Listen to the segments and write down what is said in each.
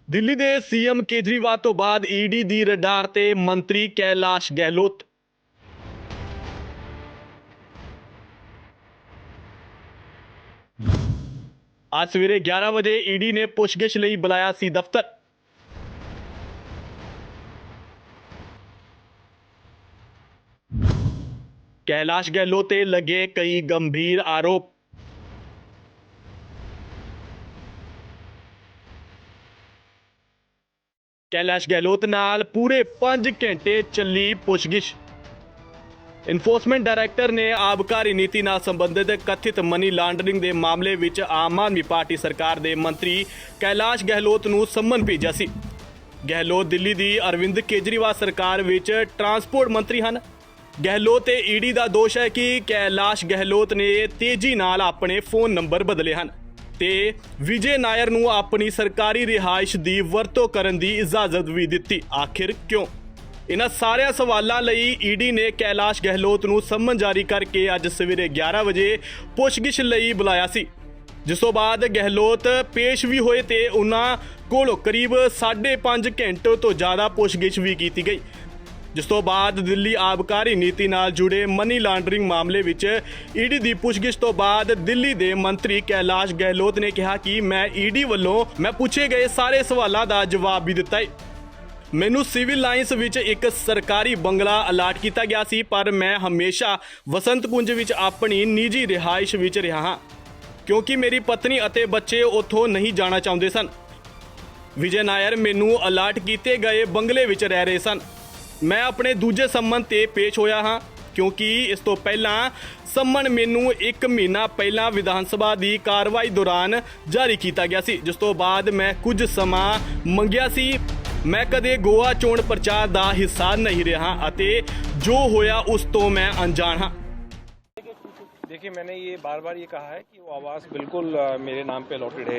ਦਿੱਲੀ ਦੇ ਸੀਐਮ ਕੇਜਰੀਵਾਲ ਤੋਂ ਬਾਅਦ ਈਡੀ ਦੀ ਰਡਾਰ ਤੇ ਮੰਤਰੀ ਕੈਲਾਸ਼ ਗਹਿਲੋਤ। आज सवेरे 11 बजे ईडी ने पुछगिछ लई बुलाया सी दफ्तर। कैलाश गहलोत ते लगे कई गंभीर आरोप। कैलाश गहलोत नाल पूरे 5 घंटे चली पुछगिछ। इन्फोर्समेंट डायरैक्टर ने आबकारी नीति नाल संबंधित कथित मनी लांडरिंग के मामले विच आम आदमी पार्टी सरकार के मंत्री कैलाश गहलोत नूं सम्मन भेजा सी। गहलोत दिल्ली दी अरविंद केजरीवाल सरकार विच ट्रांसपोर्ट मंत्री हैं। गहलोत ते ईडी का दोष है कि कैलाश गहलोत ने तेजी नाल अपने फोन नंबर बदले हैं ते विजय नायर नूं अपनी सरकारी रिहाइश की वरतों करन दी इजाजत भी दी। आखिर क्यों? इन्हां सारे सवालों लई ईडी ने कैलाश गहलोत नूं सम्मन जारी करके अज सवेरे 11 बजे पुछगिछ लई बुलाया सी, जिस तो बाद गहलोत पेश भी होए ते उन्हां कोलों करीब 5.5 घंटे तो ज़्यादा पुछगिछ भी की गई। जिस तो बाद दिल्ली आबकारी नीति नाल जुड़े मनी लांडरिंग मामले विच ईडी की पुछगिछ तो बाद दिल्ली के मंत्री कैलाश गहलोत ने कहा कि मैं ईडी वालों मैं पूछे गए सारे सवालों का जवाब भी दिता है। मैनू सिविल लाइन्स विच एक सरकारी बंगला अलाट किया गया सी, पर मैं हमेशा वसंत कुंज विच अपनी निजी रिहाइश विच रहा हाँ, क्योंकि मेरी पत्नी अते बच्चे उत्थों नहीं जाना चाहते सन। विजय नायर मैनू अलाट किए गए बंगले विच रह रहे सन। मैं अपने दूजे सम्मन ते पेश होया हाँ, क्योंकि इस तो पहला सम्मन मैनू 1 महीना पहला विधानसभा की कार्रवाई दौरान जारी किया गया सी, जिस तो बाद मैं कुछ समा मंगिया सी। मैं कदे गोवा चोण प्रचार का हिस्सा नहीं रहा अते जो होया उस तो मैं अनजान हाँ। देखिए, मैंने ये बार बार ये कहा है कि वो आवास बिल्कुल मेरे नाम पे अलॉटेड है,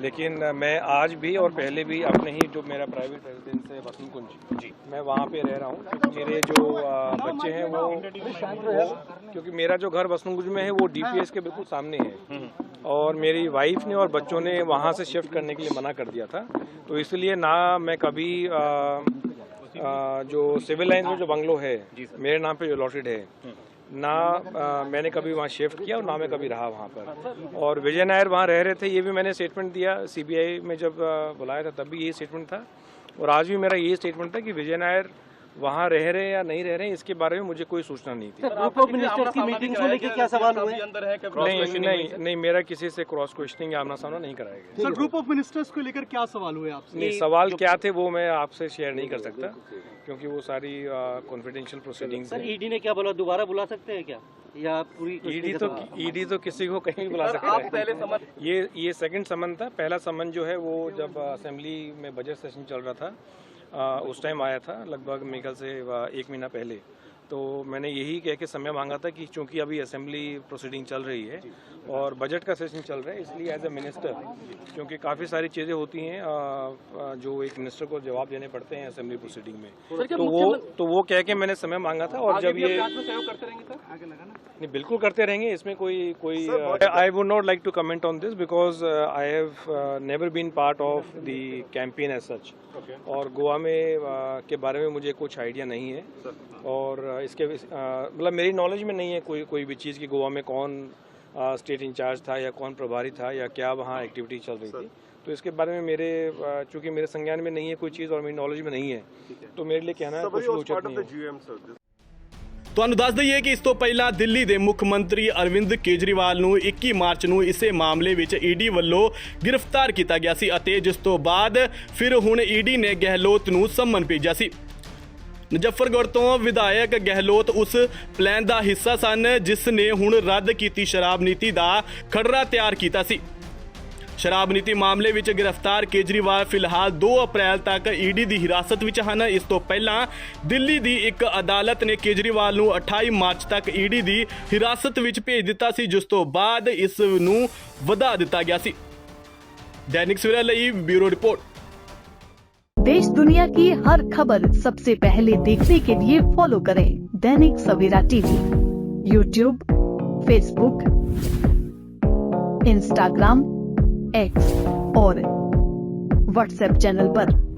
लेकिन मैं आज भी और पहले भी अपने ही जो मेरा प्राइवेट रेजिडेंस है वसंत कुंज जी, मैं वहाँ पे रह रहा हूँ। मेरे जो बच्चे हैं वो क्योंकि मेरा जो घर वसंत कुंज में है वो डीपीएस के बिल्कुल सामने है और मेरी वाइफ ने और बच्चों ने वहाँ से शिफ्ट करने के लिए मना कर दिया था, तो इसलिए ना मैं कभी जो सिविल लाइन में जो बंगलो है मेरे नाम पे जो अलॉटेड है ना मैंने कभी वहाँ शिफ्ट किया और ना मैं कभी रहा वहाँ पर। और विजय नायर वहाँ रह रहे थे, ये भी मैंने स्टेटमेंट दिया सीबीआई में जब बुलाया था, तब भी यही स्टेटमेंट था और आज भी मेरा यही स्टेटमेंट था कि विजय नायर वहाँ रह रहे हैं या नहीं रह रहे हैं इसके बारे में मुझे कोई सूचना नहीं थी। ग्रुप ऑफ मिनिस्टर्स की मीटिंग को लेकर क्या सवाल हुए? नहीं, मेरा किसी से क्रॉस क्वेश्चनिंग आमना सामना नहीं कराया गया। सर, ग्रुप ऑफ मिनिस्टर्स को लेकर क्या सवाल हुए आपसे? नहीं, सवाल क्या थे वो मैं आपसे शेयर नहीं कर सकता क्योंकि वो सारी कॉन्फिडेंशियल प्रोसीडिंग्स सर, ईडी ने क्या बोला, दोबारा बुला सकते हैं क्या या पूरी? ईडी तो किसी को कहीं भी बुला सकता है। पहले समन ये सेकंड समन था। पहला समन जो है वो जब असेंबली में बजट सेशन चल रहा था उस टाइम आया था, लगभग मेरे ख्याल से 1 महीना पहले। तो मैंने यही कह के समय मांगा था कि चूंकि अभी असेंबली प्रोसीडिंग चल रही है और बजट का सेशन चल रहा है, इसलिए एज ए मिनिस्टर क्योंकि काफ़ी सारी चीज़ें होती हैं जो एक मिनिस्टर को जवाब देने पड़ते हैं असेंबली प्रोसीडिंग में, तो वो कह के मैंने समय मांगा था। और जब ये नहीं बिल्कुल करते रहेंगे, इसमें कोई I would not like to comment on this because I have never been part of the campaign as such और गोवा में के बारे में मुझे कुछ आइडिया नहीं है और इसके मतलब मेरी नॉलेज में नहीं है कोई भी चीज़ की गोवा में कौन स्टेट इंचार्ज था या कौन प्रभारी था या क्या वहाँ एक्टिविटी चल रही थी, तो इसके बारे में मेरे चूँकि मेरे संज्ञान में नहीं है कोई चीज़ और मेरी नॉलेज में नहीं है, तो मेरे लिए कहना कुछ उचित नहीं है। ਤੁਹਾਨੂੰ ਦੱਸ ਦਈਏ ਕਿ ਇਸ ਤੋਂ ਪਹਿਲਾਂ ਦਿੱਲੀ ਦੇ ਮੁੱਖ ਮੰਤਰੀ ਅਰਵਿੰਦ ਕੇਜਰੀਵਾਲ ਨੂੰ 21 ਮਾਰਚ ਨੂੰ ਇਸੇ ਮਾਮਲੇ ਵਿੱਚ ਈਡੀ ਵੱਲੋਂ ਗ੍ਰਿਫਤਾਰ ਕੀਤਾ ਗਿਆ ਸੀ ਅਤੇ ਜਿਸ ਤੋਂ ਬਾਅਦ ਫਿਰ ਹੁਣ ਈਡੀ ਨੇ ਗਹਿਲੋਤ ਨੂੰ ਸੰਮਨ ਭੇਜਿਆ ਸੀ। ਮੁਜ਼ੱਫਰਗੜ੍ਹ ਤੋਂ ਵਿਧਾਇਕ ਗਹਿਲੋਤ ਉਸ ਪਲਾਨ ਦਾ ਹਿੱਸਾ ਸਨ ਜਿਸ ਨੇ ਹੁਣ ਰੱਦ ਕੀਤੀ ਸ਼ਰਾਬ ਨੀਤੀ ਦਾ ਖਰੜਾ ਤਿਆਰ ਕੀਤਾ ਸੀ। शराब नीति मामले विच गिरफ्तार केजरीवाल फिलहाल 2 अप्रैल तक ईडी की हिरासत विच हन। इस तो पहला दिल्ली की एक अदालत ने केजरीवाल नूं 28 मार्च तक ईडी की हिरासत विच भेज दिता सी, जिस तो बाद इस नूं वधा दिता गया सी। दैनिक सवेरा लई ब्यूरो रिपोर्ट। देश दुनिया की हर खबर सबसे पहले देखने के लिए फॉलो करें Dainik Savera TV, YouTube, Facebook, Instagram, X और व्हाट्सएप चैनल पर।